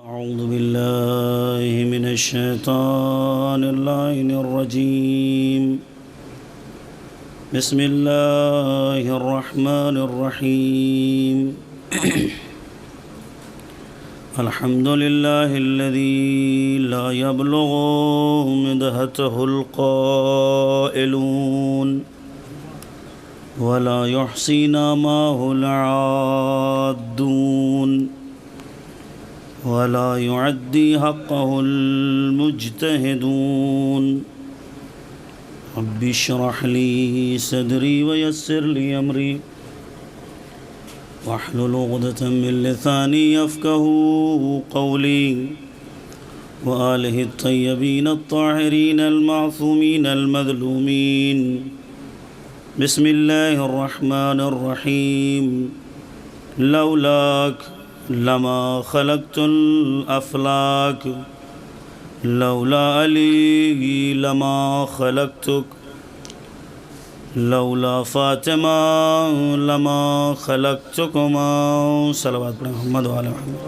أعوذ بالله من الشيطان اللعين الرجيم. بسم الله الرحمن الرحيم. الحمد لله الذي لا يبلغ مدحته القائلون ولا يحصي نعماه العادون ولا يعدي حقه المجتهدون. رب اشرح لي صدري ويسر لي أمري واحلل عقدة من لساني يفقهوا قولي وآله الطيبين الطاهرين المعصومين المظلومين. بسم الله الرحمن الرحيم. لولاك لما خلقت الأفلاك لولا علی لما خلقتک لولا فاطمہ لما خلقتکما. صلوات پڑھیں محمد وعلی محمد.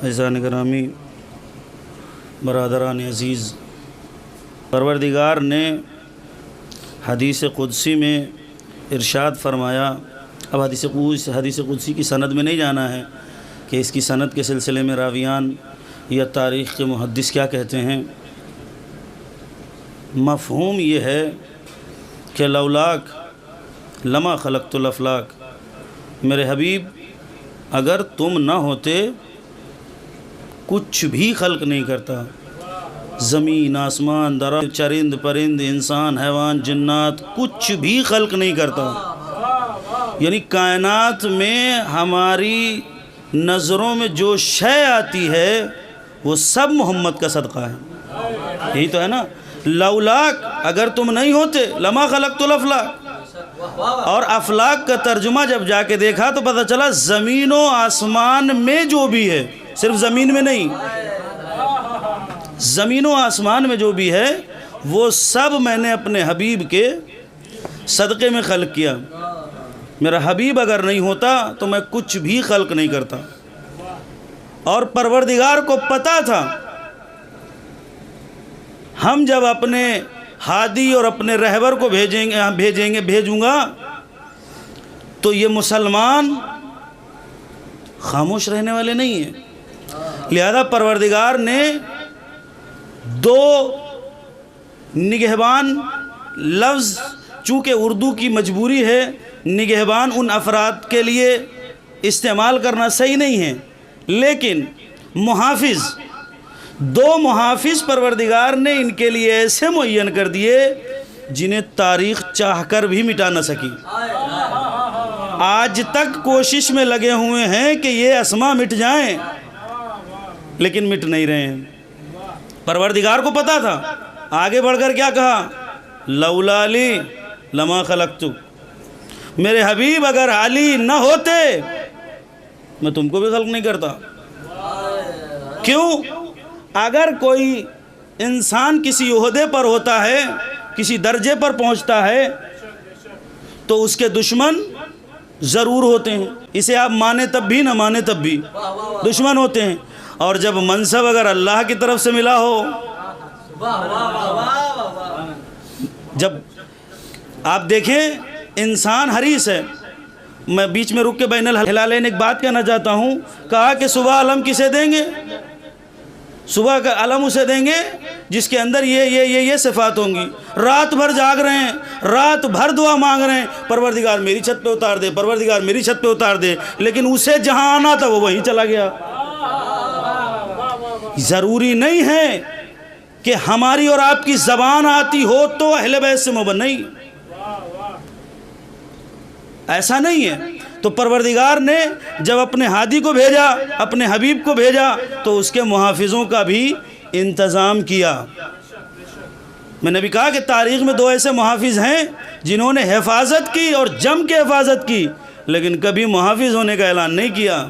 عزیزان گرامی، برادران عزیز، پروردگار نے حدیث قدسی میں ارشاد فرمایا. اب حدیث قدسی کی سند میں نہیں جانا ہے کہ اس کی سند کے سلسلے میں راویان یا تاریخ کے محدث کیا کہتے ہیں. مفہوم یہ ہے کہ لولاک لما خلقت الافلاک، میرے حبیب اگر تم نہ ہوتے کچھ بھی خلق نہیں کرتا. زمین، آسمان، درخت، چرند پرند، انسان، حیوان، جنات، کچھ بھی خلق نہیں کرتا. یعنی کائنات میں ہماری نظروں میں جو شے آتی ہے وہ سب محمد کا صدقہ ہے. یہی تو ہے نا، لولاک اگر تم نہیں ہوتے لما خلقت الافلاک. اور افلاک کا ترجمہ جب جا کے دیکھا تو پتہ چلا زمین و آسمان میں جو بھی ہے، صرف زمین میں نہیں، زمین و آسمان میں جو بھی ہے وہ سب میں نے اپنے حبیب کے صدقے میں خلق کیا. میرا حبیب اگر نہیں ہوتا تو میں کچھ بھی خلق نہیں کرتا. اور پروردگار کو پتہ تھا ہم جب اپنے ہادی اور اپنے رہبر کو بھیجوں گا تو یہ مسلمان خاموش رہنے والے نہیں ہیں. لہذا پروردگار نے دو نگہبان لفظ، چونکہ اردو کی مجبوری ہے، نگہبان ان افراد کے لیے استعمال کرنا صحیح نہیں ہے، لیکن محافظ، دو محافظ پروردگار نے ان کے لیے ایسے معین کر دیے جنہیں تاریخ چاہ کر بھی مٹا نہ سکی. آج تک کوشش میں لگے ہوئے ہیں کہ یہ اسماء مٹ جائیں لیکن مٹ نہیں رہے ہیں. پروردگار کو پتا تھا. آگے بڑھ کر کیا کہا؟ لولا علی لما خلقتک، میرے حبیب اگر علی نہ ہوتے میں تم کو بھی خلق نہیں کرتا. کیوں؟ اگر کوئی انسان کسی عہدے پر ہوتا ہے، کسی درجے پر پہنچتا ہے تو اس کے دشمن ضرور ہوتے ہیں. اسے آپ مانے تب بھی نہ مانے تب بھی دشمن ہوتے ہیں. اور جب منصب اگر اللہ کی طرف سے ملا ہو، جب آپ دیکھیں انسان حریص ہے. میں بیچ میں رک کے بین الہلالین ایک بات کہنا چاہتا ہوں. کہا کہ صبح علم کسے دیں گے؟ صبح کا علم اسے دیں گے جس کے اندر یہ صفات ہوں گی. رات بھر جاگ رہے ہیں، رات بھر دعا مانگ رہے ہیں، پروردگار میری چھت پہ اتار دے، پروردگار میری چھت پہ اتار دے، لیکن اسے جہاں آنا تھا وہ وہیں چلا گیا. ضروری نہیں ہے کہ ہماری اور آپ کی زبان آتی ہو تو اہل بیت سے محبت، نہیں، ایسا نہیں ہے. تو پروردگار نے جب اپنے ہادی کو بھیجا، اپنے حبیب کو بھیجا تو اس کے محافظوں کا بھی انتظام کیا. میں نے بھی کہا کہ تاریخ میں دو ایسے محافظ ہیں جنہوں نے حفاظت کی اور جم کے حفاظت کی، لیکن کبھی محافظ ہونے کا اعلان نہیں کیا،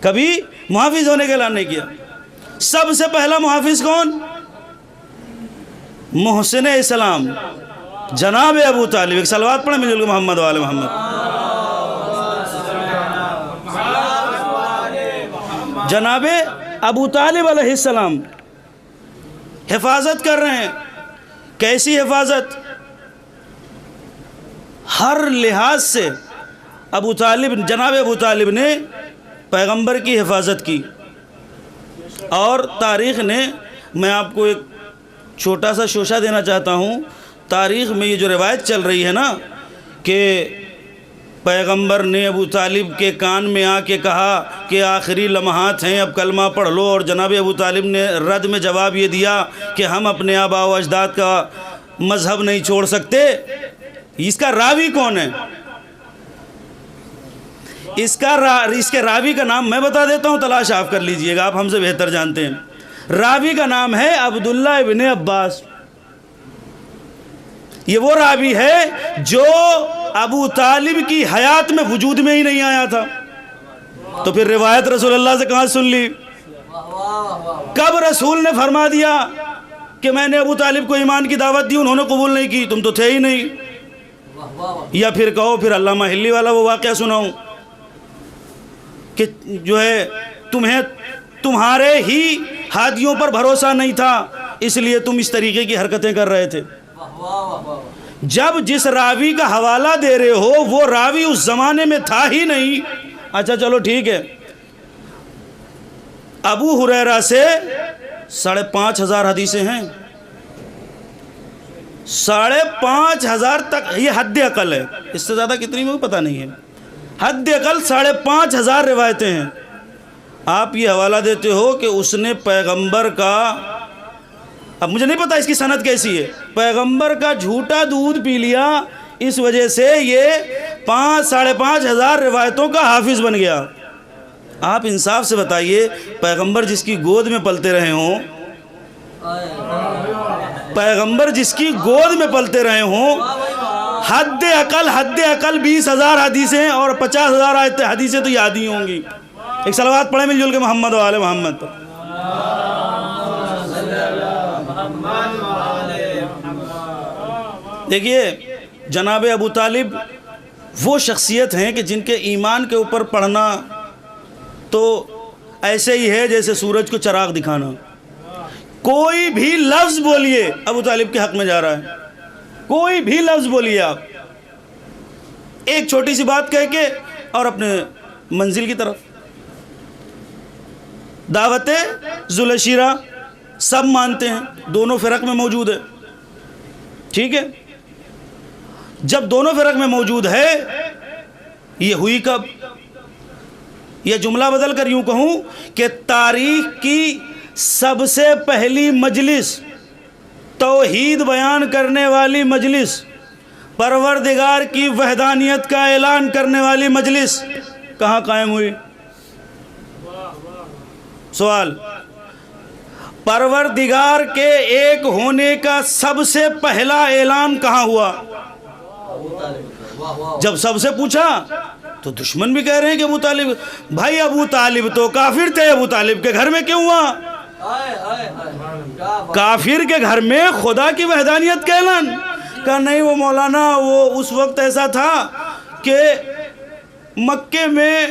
کبھی محافظ ہونے کا اعلان نہیں کیا. سب سے پہلا محافظ کون؟ محسن اسلام جناب ابو طالب. ایک صلوات پڑھیں مل کے محمد والے محمد. جناب ابو طالب علیہ السلام حفاظت کر رہے ہیں. کیسی حفاظت؟ ہر لحاظ سے جناب ابو طالب نے پیغمبر کی حفاظت کی. اور تاریخ نے، میں آپ کو ایک چھوٹا سا شوشہ دینا چاہتا ہوں، تاریخ میں یہ جو روایت چل رہی ہے نا کہ پیغمبر نے ابو طالب کے کان میں آ کے کہا کہ آخری لمحات ہیں، اب کلمہ پڑھ لو، اور جناب ابو طالب نے رد میں جواب یہ دیا کہ ہم اپنے آباء و اجداد کا مذہب نہیں چھوڑ سکتے. اس کا راوی کون ہے؟ اس کے راوی کا نام میں بتا دیتا ہوں، تلاش آپ کر لیجئے گا، آپ ہم سے بہتر جانتے ہیں. راوی کا نام ہے عبداللہ ابن عباس. یہ وہ راوی ہے جو ابو طالب کی حیات میں وجود میں ہی نہیں آیا تھا. تو پھر روایت رسول اللہ سے کہاں سن لی؟ کب رسول نے فرما دیا کہ میں نے ابو طالب کو ایمان کی دعوت دی، انہوں نے قبول نہیں کی، تم تو تھے ہی نہیں؟ یا پھر کہو، پھر علامہ حلی والا وہ واقعہ سناؤں کہ جو ہے تمہارے ہی ہادیوں پر بھروسہ نہیں تھا، اس لیے تم اس طریقے کی حرکتیں کر رہے تھے. جب جس راوی کا حوالہ دے رہے ہو وہ راوی اس زمانے میں تھا ہی نہیں. اچھا چلو ٹھیک ہے، ابو ہریرہ سے 5,500 حدیثیں ہیں، 5,500 تک یہ حد اقل ہے، اس سے زیادہ کتنی مجھے پتہ نہیں ہے. حد اقل 5,500 روایتیں ہیں. آپ یہ حوالہ دیتے ہو کہ اس نے پیغمبر کا، اب مجھے نہیں پتا اس کی سند کیسی ہے، پیغمبر کا جھوٹا دودھ پی لیا، اس وجہ سے یہ 5,500 روایتوں کا حافظ بن گیا. آپ انصاف سے بتائیے، پیغمبر جس کی گود میں پلتے رہے ہوں، پیغمبر جس کی گود میں پلتے رہے ہوں، حد اقل 20,000 حدیثیں اور 50,000 حدیثیں تو یاد ہی ہوں گی. ایک صلوات پڑھیں مل جل کے محمد و آل محمد پر. دیکھیے جناب ابو طالب وہ شخصیت ہیں کہ جن کے ایمان کے اوپر پڑھنا تو ایسے ہی ہے جیسے سورج کو چراغ دکھانا. کوئی بھی لفظ بولیے ابو طالب کے حق میں جا رہا ہے، کوئی بھی لفظ بولیے آپ، ایک چھوٹی سی بات کہہ کے اور اپنے منزل کی طرف. دعوت ذوالشیرہ سب مانتے ہیں، دونوں فرق میں موجود ہے، ٹھیک ہے. جب دونوں فرق میں موجود ہے، یہ ہوئی کب؟ یہ جملہ بدل کر یوں کہوں کہ تاریخ کی سب سے پہلی مجلس، توحید بیان کرنے والی مجلس، پروردگار کی وحدانیت کا اعلان کرنے والی مجلس کہاں قائم ہوئی؟ سوال، پروردگار کے ایک ہونے کا سب سے پہلا اعلان کہاں ہوا؟ جب سب سے پوچھا تو دشمن بھی کہہ رہے ہیں کہ ابو طالب، بھائی ابو طالب تو کافر تھے، ابو طالب کے گھر میں کیوں ہوا؟ کافر کے گھر میں خدا کی وحدانیت کا اعلان؟ کہا نہیں وہ مولانا، وہ اس وقت ایسا تھا کہ مکے میں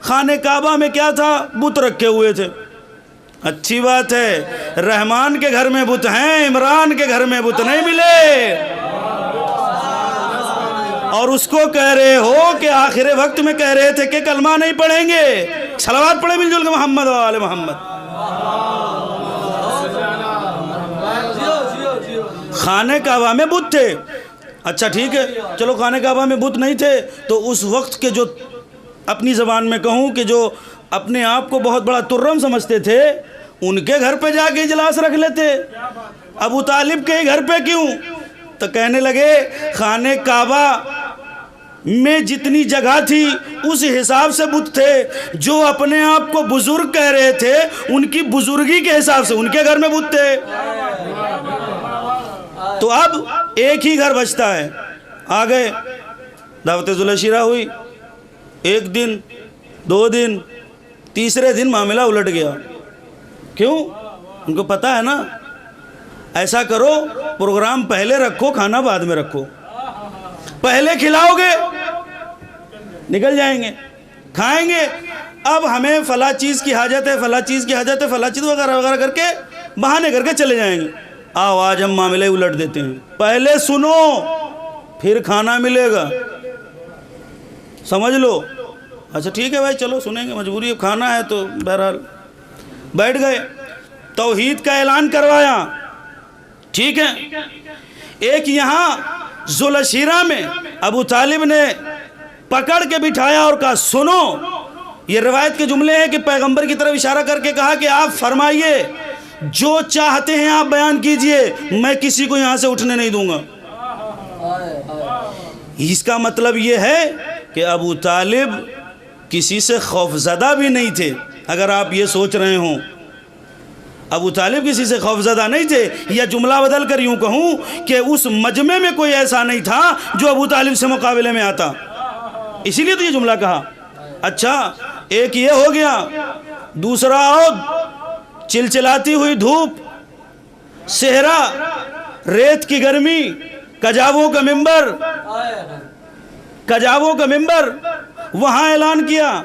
خانہ کعبہ میں کیا تھا؟ بت رکھے ہوئے تھے. اچھی بات ہے، رحمان کے گھر میں بت ہیں، عمران کے گھر میں بت نہیں ملے، اور اس کو کہہ رہے ہو کہ آخر وقت میں کہہ رہے تھے کہ کلمہ نہیں پڑھیں گے. صلوات پڑھیں مل جل کے محمد و آل محمد. خانہ کعبہ میں بت تھے، اچھا ٹھیک ہے، چلو خانہ کعبہ میں بت نہیں تھے تو اس وقت کے جو، اپنی زبان میں کہوں کہ جو اپنے آپ کو بہت بڑا ترم سمجھتے تھے، ان کے گھر پہ جا کے اجلاس رکھ لیتے. ابو طالب کے گھر پہ کیوں؟ تو کہنے لگے خانہ کعبہ میں جتنی جگہ تھی اس حساب سے بت تھے، جو اپنے آپ کو بزرگ کہہ رہے تھے ان کی بزرگی کے حساب سے ان کے گھر میں بت تھے. تو اب ایک ہی گھر بچتا ہے. آ گئے، دعوت ذوالشیرہ ہوئی، 1 دن 2 دن، تیسرے دن معاملہ الٹ گیا. کیوں؟ ان کو پتہ ہے نا، ایسا کرو پروگرام پہلے رکھو، کھانا بعد میں رکھو. پہلے کھلاؤ گے نکل جائیں گے، کھائیں گے، اب ہمیں فلاں چیز کی حاجت ہے، فلاں چیز کی حاجت ہے، فلاں چیز وغیرہ وغیرہ کر کے بہانے کر کے چلے جائیں گے۔ آؤ آج ہم معاملے الٹ دیتے ہیں، پہلے سنو پھر کھانا ملے گا، سمجھ لو۔ اچھا ٹھیک ہے بھائی چلو سنیں گے، مجبوری ہے، کھانا ہے تو بہرحال بیٹھ گئے۔ توحید کا اعلان کروایا، ٹھیک ہے۔ ایک یہاں ذوالشیرہ میں ابو طالب نے پکڑ کے بٹھایا اور کہا سنو، یہ روایت کے جملے ہیں کہ پیغمبر کی طرف اشارہ کر کے کہا کہ آپ فرمائیے جو چاہتے ہیں آپ بیان کیجئے، میں کسی کو یہاں سے اٹھنے نہیں دوں گا۔ اس کا مطلب یہ ہے کہ ابو طالب کسی سے خوفزدہ بھی نہیں تھے۔ اگر آپ یہ سوچ رہے ہوں ابو طالب کسی سے خوفزدہ نہیں تھے، یا جملہ بدل کر یوں کہوں کہ اس مجمع میں کوئی ایسا نہیں تھا جو ابو طالب سے مقابلے میں آتا، اسی لیے تو یہ جملہ کہا۔ اچھا ایک یہ ہو گیا، دوسرا اور چلچلاتی ہوئی دھوپ، صحرا، ریت کی گرمی، کجاووں کا ممبر، کجاووں کا ممبر، وہاں اعلان کیا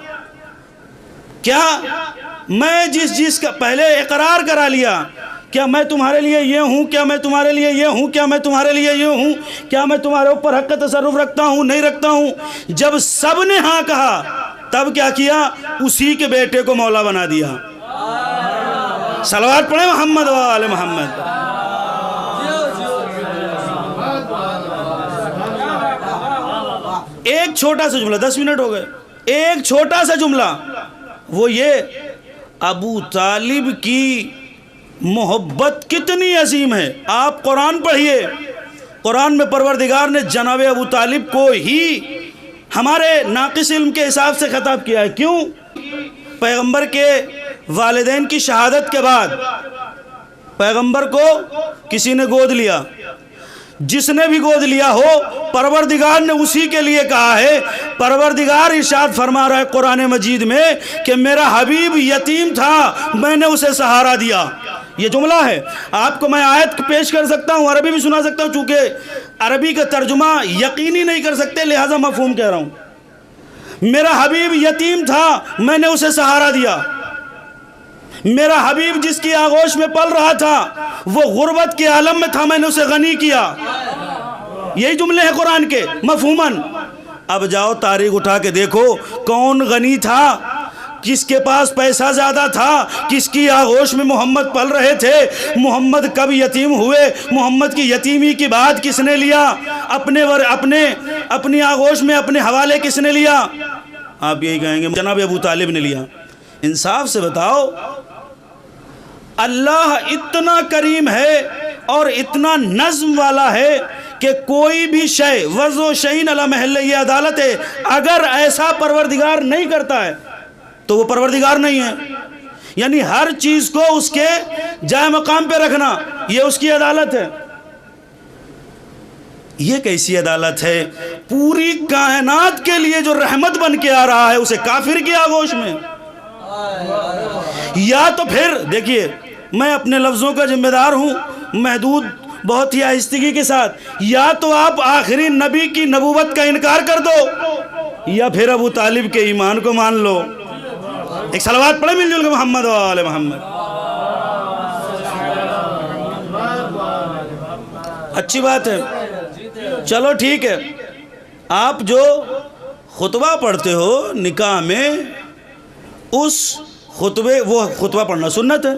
کیا میں جس چیز کا پہلے اقرار کرا لیا، کیا میں تمہارے لیے یہ ہوں، کیا میں تمہارے لیے یہ ہوں، کیا میں تمہارے لیے یہ ہوں، کیا میں تمہارے اوپر حق تصرف رکھتا ہوں، نہیں رکھتا ہوں۔ جب سب نے ہاں کہا تب کیا کیا، اسی کے بیٹے کو مولا بنا دیا۔ صلوات پڑھیں محمد و آل محمد۔ ایک چھوٹا سا جملہ، 10 منٹ ہو گئے، ایک چھوٹا سا جملہ، وہ یہ ابو طالب کی محبت کتنی عظیم ہے۔ آپ قرآن پڑھیے، قرآن میں پروردگار نے جناب ابو طالب کو ہی ہمارے ناقص علم کے حساب سے خطاب کیا ہے۔ کیوں؟ پیغمبر کے والدین کی شہادت کے بعد پیغمبر کو کسی نے گود لیا، جس نے بھی گود لیا ہو پروردگار نے اسی کے لیے کہا ہے۔ پروردگار ارشاد فرما رہا ہے قرآن مجید میں کہ میرا حبیب یتیم تھا، میں نے اسے سہارا دیا۔ یہ جملہ ہے، آپ کو میں آیت پیش کر سکتا ہوں، عربی بھی سنا سکتا ہوں، چونکہ عربی کا ترجمہ یقینی نہیں کر سکتے لہذا مفہوم کہہ رہا ہوں۔ میرا حبیب یتیم تھا، میں نے اسے سہارا دیا۔ میرا حبیب جس کی آغوش میں پل رہا تھا وہ غربت کے عالم میں تھا، میں نے اسے غنی کیا۔ یہی جملے ہیں قرآن کے مفہوماً۔ اب جاؤ تاریخ اٹھا کے دیکھو کون غنی تھا، کس کے پاس پیسہ زیادہ تھا، کس کی آغوش میں محمد پل رہے تھے، محمد کب یتیم ہوئے، محمد کی یتیمی کی بات کس نے لیا، اپنی آغوش میں اپنے حوالے کس نے لیا۔ آپ یہی کہیں گے جناب ابو طالب نے لیا۔ انصاف سے بتاؤ، اللہ اتنا کریم ہے اور اتنا نظم والا ہے کہ کوئی بھی شے وضع شعین علی محل، یہ عدالت ہے، اگر ایسا پروردگار نہیں کرتا ہے تو وہ پروردگار نہیں ہے۔ یعنی ہر چیز کو اس کے جائے مقام پہ رکھنا، یہ اس کی عدالت ہے۔ یہ کیسی عدالت ہے؟ پوری کائنات کے لیے جو رحمت بن کے آ رہا ہے اسے کافر کی آغوش میں۔ یا تو پھر دیکھیے، میں اپنے لفظوں کا ذمہ دار ہوں، محدود بہت ہی آہستگی کے ساتھ، یا تو آپ آخری نبی کی نبوت کا انکار کر دو یا پھر ابو طالب کے ایمان کو مان لو۔ ایک صلوات پڑھیں مل جل کے محمد و آل محمد۔ اچھی بات ہے، چلو ٹھیک ہے۔ آپ جو خطبہ پڑھتے ہو نکاح میں، اس وہ خطبہ پڑھنا سنت ہے،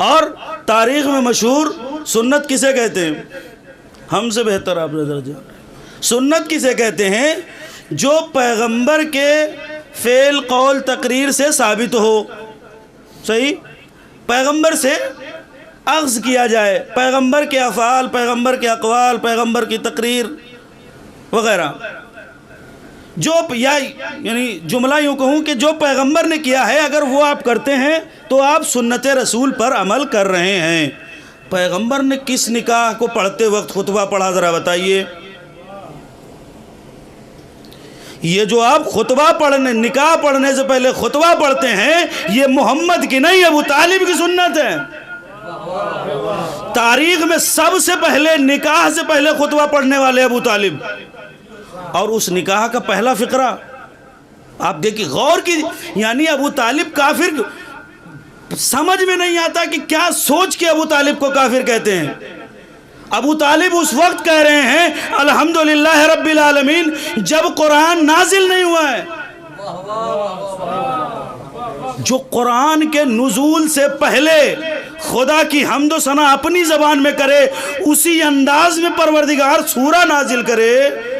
اور تاریخ میں مشہور سنت کسے کہتے ہیں؟ ہم سے بہتر آپ نے درجہ۔ سنت کسے کہتے ہیں؟ جو پیغمبر کے فعل قول تقریر سے ثابت ہو، صحیح، پیغمبر سے اخذ کیا جائے، پیغمبر کے افعال، پیغمبر کے اقوال، پیغمبر کی تقریر وغیرہ، جو یعنی جملہ یوں کہوں کہ جو پیغمبر نے کیا ہے اگر وہ آپ کرتے ہیں تو آپ سنت رسول پر عمل کر رہے ہیں۔ پیغمبر نے کس نکاح کو پڑھتے وقت خطبہ پڑھا ذرا بتائیے؟ یہ جو آپ خطبہ پڑھنے، نکاح پڑھنے سے پہلے خطبہ پڑھتے ہیں، یہ محمد کی نہیں، ابو طالب کی سنت ہے۔ تاریخ میں سب سے پہلے نکاح سے پہلے خطبہ پڑھنے والے ابو طالب، اور اس نکاح کا پہلا فقرہ آپ دیکھیے غور کی، یعنی ابو طالب کافر، سمجھ میں نہیں آتا کہ کیا سوچ کے ابو طالب کو کافر کہتے ہیں۔ ابو طالب اس وقت کہہ رہے ہیں الحمدللہ رب العالمین جب قرآن نازل نہیں ہوا ہے۔ جو قرآن کے نزول سے پہلے خدا کی حمد و ثنا اپنی زبان میں کرے، اسی انداز میں پروردگار سورہ نازل کرے،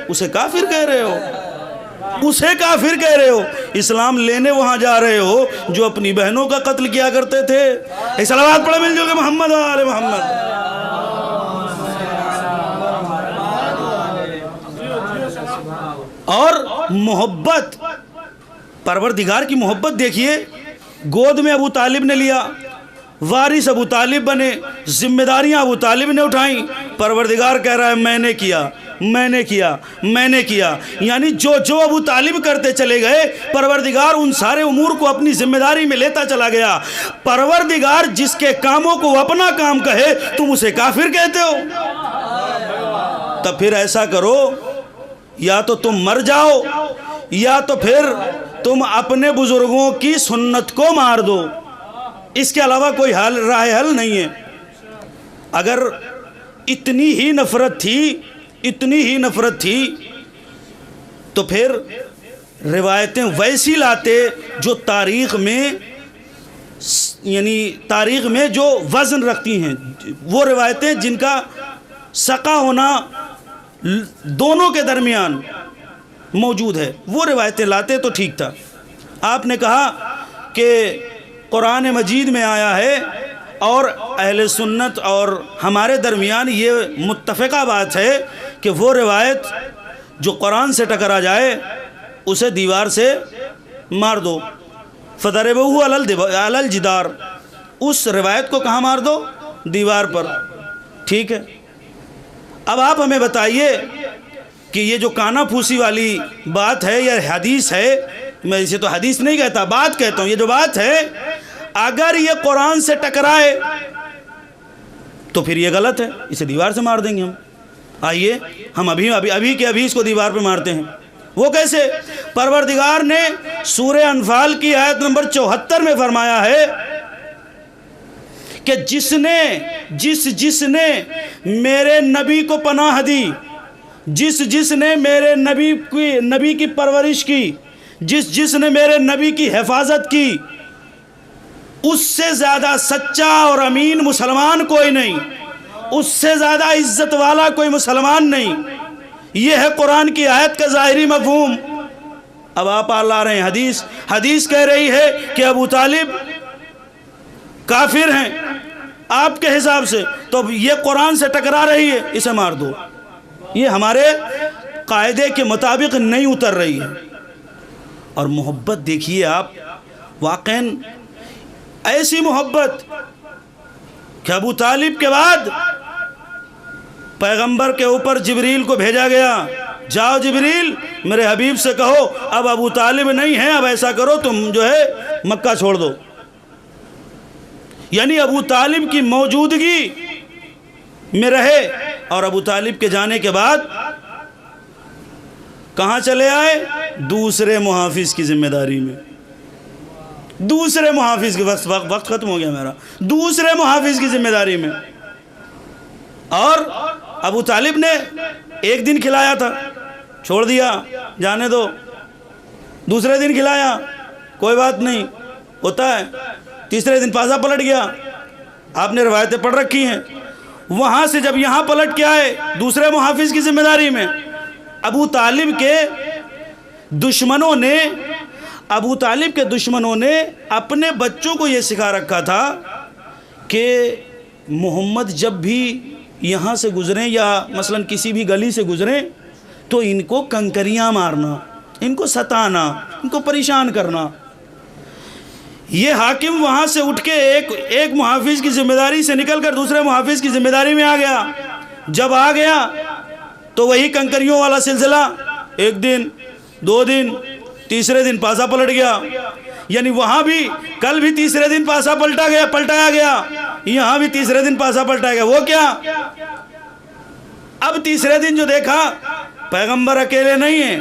اسے کافر کہہ رہے ہو، اسے کافر کہہ رہے ہو۔ اسلام لینے وہاں جا رہے ہو جو اپنی بہنوں کا قتل کیا کرتے تھے۔ صلوات پڑھے مل جو کہ محمد آل محمد۔ اور محبت، پروردگار کی محبت دیکھیے، گود میں ابو طالب نے لیا، وارث ابو طالب بنے، ذمہ داریاں ابو طالب نے اٹھائیں۔ پروردگار کہہ رہا ہے میں نے کیا، میں نے کیا، میں نے کیا، یعنی جو ابو طالب کرتے چلے گئے پروردگار ان سارے امور کو اپنی ذمہ داری میں لیتا چلا گیا۔ پروردگار جس کے کاموں کو اپنا کام کہے تم اسے کافر کہتے ہو۔ تب پھر ایسا کرو، یا تو تم مر جاؤ یا تو پھر تم اپنے بزرگوں کی سنت کو مار دو، اس کے علاوہ کوئی راہ حل نہیں ہے۔ اگر اتنی ہی نفرت تھی تو پھر روایتیں ویسی لاتے جو تاریخ میں جو وزن رکھتی ہیں، وہ روایتیں جن کا سقا ہونا دونوں کے درمیان موجود ہے، وہ روایتیں لاتے تو ٹھیک تھا۔ آپ نے کہا کہ قرآن مجید میں آیا ہے اور اہل سنت اور ہمارے درمیان یہ متفقہ بات ہے کہ وہ روایت جو قرآن سے ٹکرا جائے اسے دیوار سے مار دو، فَضَرِبُوهُ عَلَى الْجِدَارِ، اس روایت کو کہاں مار دو؟ دیوار پر۔ ٹھیک ہے، اب آپ ہمیں بتائیے کہ یہ جو کانا پھوسی والی بات ہے یا حدیث ہے، میں اسے تو حدیث نہیں کہتا، بات کہتا ہوں، یہ جو بات ہے اگر یہ قرآن سے ٹکرائے تو پھر یہ غلط ہے، اسے دیوار سے مار دیں گے ہم۔ آئیے ہم ابھی کے ابھی اس کو دیوار پہ مارتے ہیں۔ وہ کیسے؟ پروردگار نے سورہ انفال کی آیت نمبر 74 میں فرمایا ہے کہ جس نے میرے نبی کو پناہ دی، جس نے میرے نبی کی پرورش کی، جس نے میرے نبی کی حفاظت کی، اس سے زیادہ سچا اور امین مسلمان کوئی نہیں، اس سے زیادہ عزت والا کوئی مسلمان نہیں۔ یہ ہے قرآن کی آیت کا ظاہری مفہوم۔ اب آپ لا رہے ہیں حدیث کہہ رہی ہے کہ ابو طالب کافر ہیں آپ کے حساب سے، تو یہ قرآن سے ٹکرا رہی ہے، اسے مار دو۔ یہ ہمارے قاعدے کے مطابق نہیں اتر رہی ہے۔ اور محبت دیکھیے آپ، واقعاً ایسی محبت کہ ابو طالب کے بعد پیغمبر کے اوپر جبریل کو بھیجا گیا، جاؤ جبریل میرے حبیب سے کہو اب ابو طالب نہیں ہے، اب ایسا کرو تم جو ہے مکہ چھوڑ دو۔ یعنی ابو طالب کی موجودگی میں رہے، اور ابو طالب کے جانے کے بعد کہاں چلے آئے؟ دوسرے محافظ کی ذمہ داری میں، دوسرے محافظ کے وقت ختم ہو گیا میرا، دوسرے محافظ کی ذمہ داری میں۔ اور ابو طالب نے ایک دن کھلایا تھا، چھوڑ دیا، جانے دو۔ دوسرے دن کھلایا، کوئی بات نہیں، ہوتا ہے۔ تیسرے دن پازا پلٹ گیا، آپ نے روایتیں پڑھ رکھی ہیں۔ وہاں سے جب یہاں پلٹ کے آئے دوسرے محافظ کی ذمہ داری میں، ابو طالب کے دشمنوں نے اپنے بچوں کو یہ سکھا رکھا تھا کہ محمد جب بھی یہاں سے گزریں یا مثلا کسی بھی گلی سے گزریں تو ان کو کنکریاں مارنا، ان کو ستانا، ان کو پریشان کرنا۔ یہ حاکم وہاں سے اٹھ کے ایک محافظ کی ذمہ داری سے نکل کر دوسرے محافظ کی ذمہ داری میں آ گیا۔ جب آ گیا تو وہی کنکریوں والا سلسلہ، ایک دن، دو دن، تیسرے دن پاسا پلٹ گیا۔ یعنی وہاں بھی کل بھی تیسرے دن پاسا پلٹایا گیا، یہاں بھی تیسرے دن پاسا پلٹایا گیا۔ وہ کیا؟ اب تیسرے دن جو دیکھا پیغمبر اکیلے نہیں ہیں،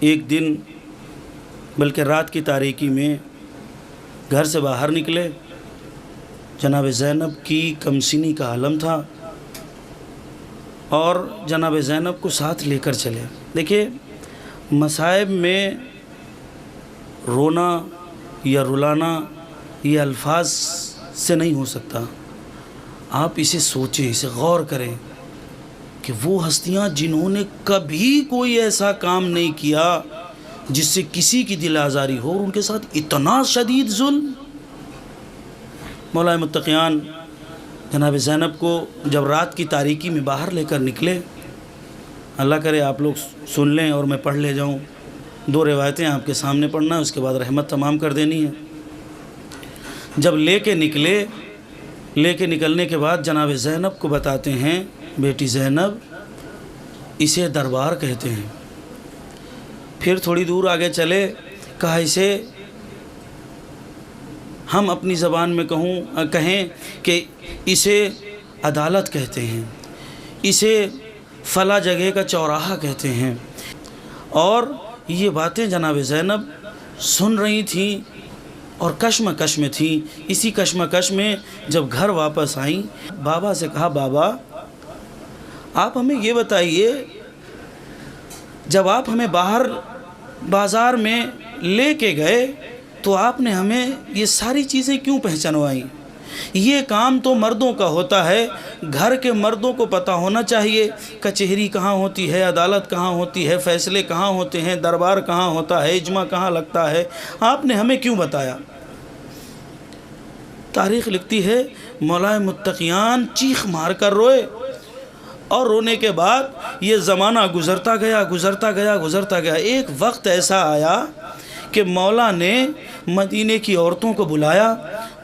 ایک دن بلکہ رات کی تاریکی میں گھر سے باہر نکلے. جناب زینب کی کمسینی کا عالم تھا اور جناب زینب کو ساتھ لے کر چلے. دیکھیے مصائب میں رونا یا رلانا یہ الفاظ سے نہیں ہو سکتا. آپ اسے سوچیں، اسے غور کریں کہ وہ ہستیاں جنہوں نے کبھی کوئی ایسا کام نہیں کیا جس سے کسی کی دل آزاری ہو، اور ان کے ساتھ اتنا شدید ظلم. مولا متقیان جناب زینب کو جب رات کی تاریکی میں باہر لے کر نکلے، اللہ کرے آپ لوگ سن لیں اور میں پڑھ لے جاؤں. 2 روایتیں آپ کے سامنے پڑھنا ہے، اس کے بعد رحمت تمام کر دینی ہے. جب لے کے نکلنے کے بعد جناب زینب کو بتاتے ہیں، بیٹی زینب اسے دربار کہتے ہیں. پھر تھوڑی دور آگے چلے، کہا اسے ہم اپنی زبان میں کہیں کہ اسے عدالت کہتے ہیں، اسے فلاں جگہ کا چوراہا کہتے ہیں. اور یہ باتیں جناب زینب سن رہی تھیں اور کشمکش میں تھیں. اسی کشمکش میں جب گھر واپس آئیں، بابا سے کہا، بابا آپ ہمیں یہ بتائیے، جب آپ ہمیں باہر بازار میں لے کے گئے تو آپ نے ہمیں یہ ساری چیزیں کیوں پہچانوائیں؟ یہ کام تو مردوں کا ہوتا ہے، گھر کے مردوں کو پتہ ہونا چاہیے کچہری کہاں ہوتی ہے، عدالت کہاں ہوتی ہے، فیصلے کہاں ہوتے ہیں، دربار کہاں ہوتا ہے، اجماع کہاں لگتا ہے، آپ نے ہمیں کیوں بتایا؟ تاریخ لکھتی ہے مولا متقیان چیخ مار کر روئے، اور رونے کے بعد یہ زمانہ گزرتا گیا. ایک وقت ایسا آیا کہ مولا نے مدینے کی عورتوں کو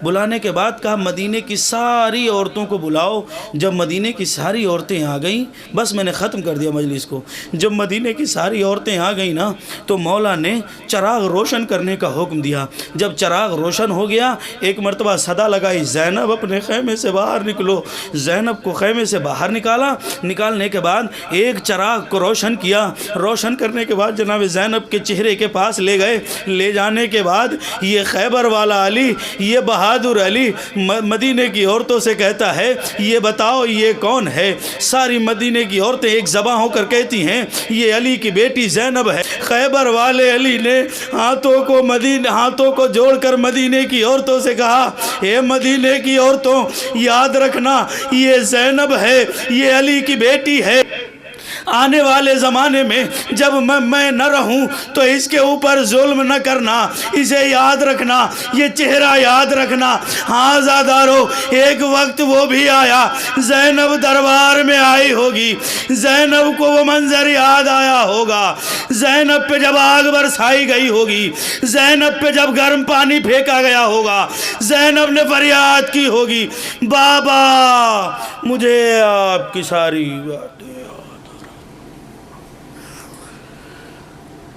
بلانے کے بعد کہا مدینے کی ساری عورتوں کو بلاؤ. جب مدینے کی ساری عورتیں آ گئیں، بس میں نے ختم کر دیا مجلس کو. جب مدینے کی ساری عورتیں آ گئیں نا تو مولا نے چراغ روشن کرنے کا حکم دیا. جب چراغ روشن ہو گیا، ایک مرتبہ صدا لگائی، زینب اپنے خیمے سے باہر نکلو. زینب کو خیمے سے باہر نکالنے کے بعد ایک چراغ کو روشن کیا. روشن کرنے کے بعد جناب زینب کے چہرے کے پاس لے گئے. لے جانے کے بعد یہ خیبر والا علی، یہ بہادر علی مدینے کی عورتوں سے کہتا ہے، یہ بتاؤ یہ کون ہے؟ ساری مدینے کی عورتیں ایک زباں ہو کر کہتی ہیں یہ علی کی بیٹی زینب ہے. خیبر والے علی نے ہاتھوں کو جوڑ کر مدینے کی عورتوں سے کہا، اے مدینے کی عورتوں، یاد رکھنا یہ زینب ہے، یہ علی کی بیٹی ہے. آنے والے زمانے میں جب میں نہ رہوں تو اس کے اوپر ظلم نہ کرنا، اسے یاد رکھنا، یہ چہرہ یاد رکھنا. ہاں زادارو، ایک وقت وہ بھی آیا، زینب دربار میں آئی ہوگی، زینب کو وہ منظر یاد آیا ہوگا، زینب پہ جب آگ برسائی گئی ہوگی، زینب پہ جب گرم پانی پھینکا گیا ہوگا، زینب نے فریاد کی ہوگی، بابا مجھے آپ کی ساری باتیں.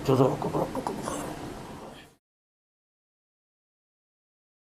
جزاکم اللہ خیر.